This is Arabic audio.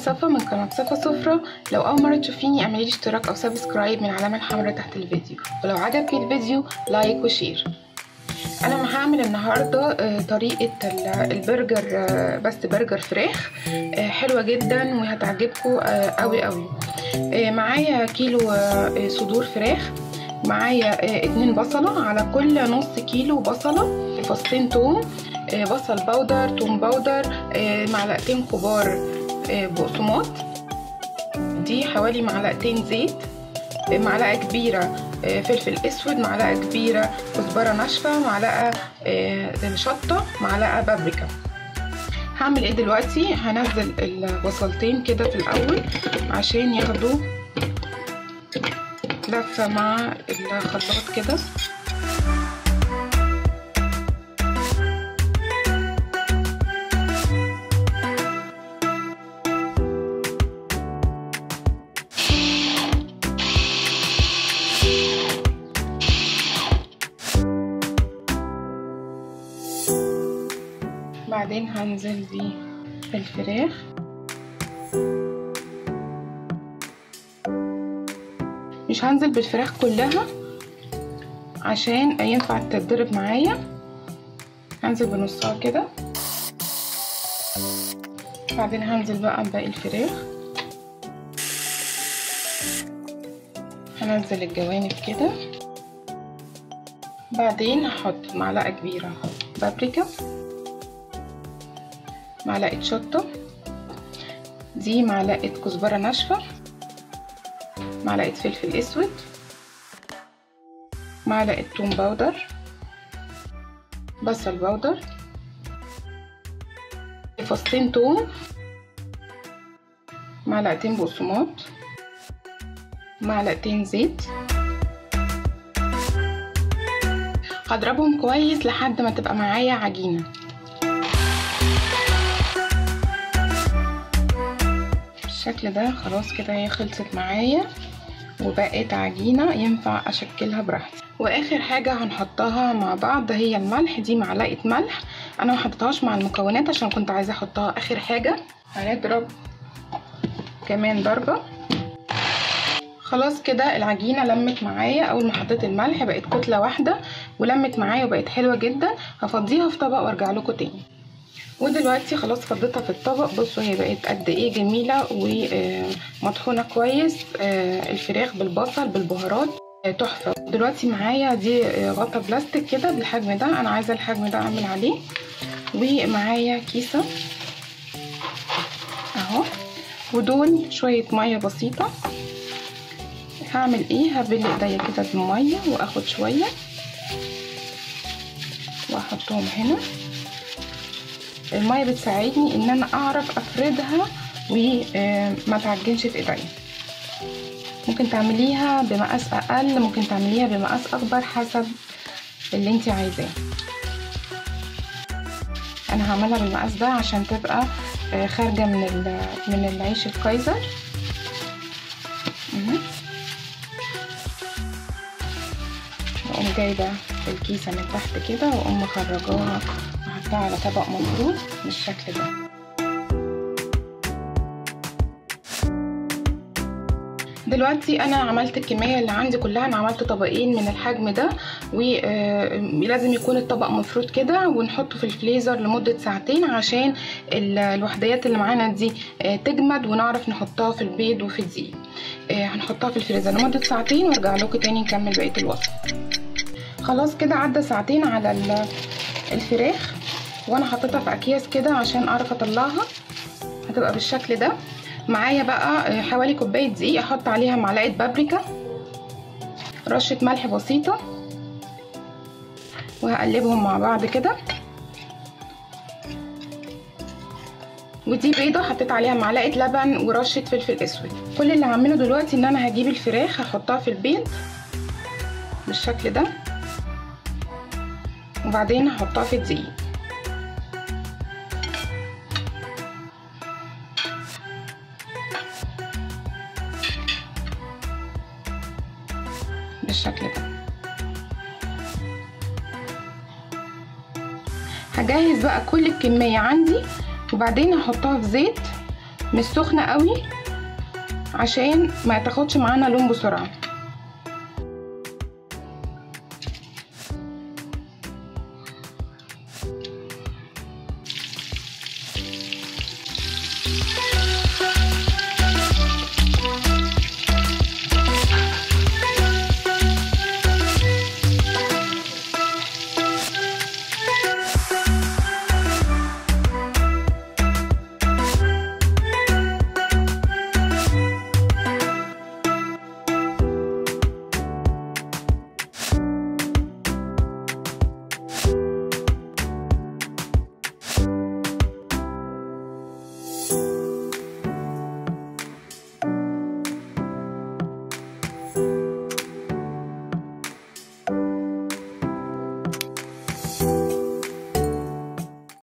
صفا من قناة صفا سفرة. لو أول مرة تشوفيني اعملي لي اشتراك أو سبسكرايب من العلامة الحمراء تحت الفيديو، ولو عجبك الفيديو لايك وشير. أنا هعمل النهاردة طريقة البرجر، بس برجر فراخ حلوة جدا وهتعجبكم قوي قوي. معايا كيلو صدور فراخ، معايا 2 بصلة على كل نص كيلو بصلة، فصين توم، بصل باودر، توم باودر، معلقتين كبار بقسماط، دي حوالي معلقتين زيت، معلقة كبيرة فلفل اسود، معلقة كبيرة كزبرة ناشفة، معلقة شطة، معلقة بابريكا. هعمل ايه دلوقتي؟ هنزل البصلتين كده في الاول عشان ياخدوا لفة مع الخلاط كده. بعدين هنزل بالفراخ، مش هنزل بالفراخ كلها عشان ينفع تتضرب معايا، هنزل بنصها كده. بعدين هنزل بقى بباقي الفراخ، هنزل الجوانب كده. بعدين هحط معلقة كبيرة بابريكا، معلقة شطة، دي معلقة كزبرة ناشفة، معلقة فلفل اسود، معلقة توم باودر، بصل باودر، فصين توم، معلقتين بقسماط، معلقتين زيت. هضربهم كويس لحد ما تبقى معايا عجينة. بالشكل ده خلاص كده هي خلصت معايا وبقت عجينة ينفع اشكلها براحتي. واخر حاجة هنحطها مع بعض هي الملح، دي معلقة ملح، انا ما حطيتهاش مع المكونات عشان كنت عايزة احطها اخر حاجة. هنضرب كمان ضربة. خلاص كده العجينة لمت معايا، اول ما حطيت الملح بقت كتلة واحدة ولمت معايا وبقت حلوة جدا. هفضيها في طبق وارجع لكم تاني. ودلوقتي خلاص فضيتها في الطبق. بصوا هي بقت قد ايه جميله ومطحونه كويس، الفراخ بالبصل بالبهارات تحفه. دلوقتي معايا دي غطا بلاستيك كده بالحجم ده، انا عايزه الحجم ده اعمل عليه. ومعايا كيسه اهو، ودول شويه ميه بسيطه. هعمل ايه؟ هبل ايديا كده بالميه واخد شويه واحطهم هنا. الميه بتساعدني ان انا اعرف افردها وما تعجنش في ايديا. ممكن تعمليها بمقاس اقل، ممكن تعمليها بمقاس اكبر، حسب اللي انت عايزاه. انا هعملها بالمقاس ده عشان تبقى خارجه من العيش الكايزر. واقوم جايبه الكيسه من تحت كده واقوم مخرجاها واحطها على طبق مفروض بالشكل ده. دلوقتي انا عملت الكميه اللي عندي كلها، انا عملت طبقين من الحجم ده، ولازم يكون الطبق مفروض كده، ونحطه في الفريزر لمده ساعتين عشان الوحديات اللي معانا دي تجمد ونعرف نحطها في البيض وفي الدقيق. هنحطها في الفريزر لمده ساعتين وارجع لكم تاني نكمل بقيه الوصفه. خلاص كده عدى ساعتين على الفراخ، وانا حطيتها في اكياس كده عشان اعرف اطلعها. هتبقى بالشكل ده. معايا بقى حوالي كوبايه دقيق، احط عليها معلقه بابريكا، رشه ملح بسيطه، وهقلبهم مع بعض كده. ودي بيضه حطيت عليها معلقه لبن ورشه فلفل اسود. كل اللي هعمله دلوقتي ان انا هجيب الفراخ هحطها في البيض بالشكل ده، وبعدين هحطها في الدقيق بالشكل ده. هجهز بقى كل الكمية عندي وبعدين هحطها في زيت مش سخنة قوي عشان ما تاخدش معانا لون بسرعة.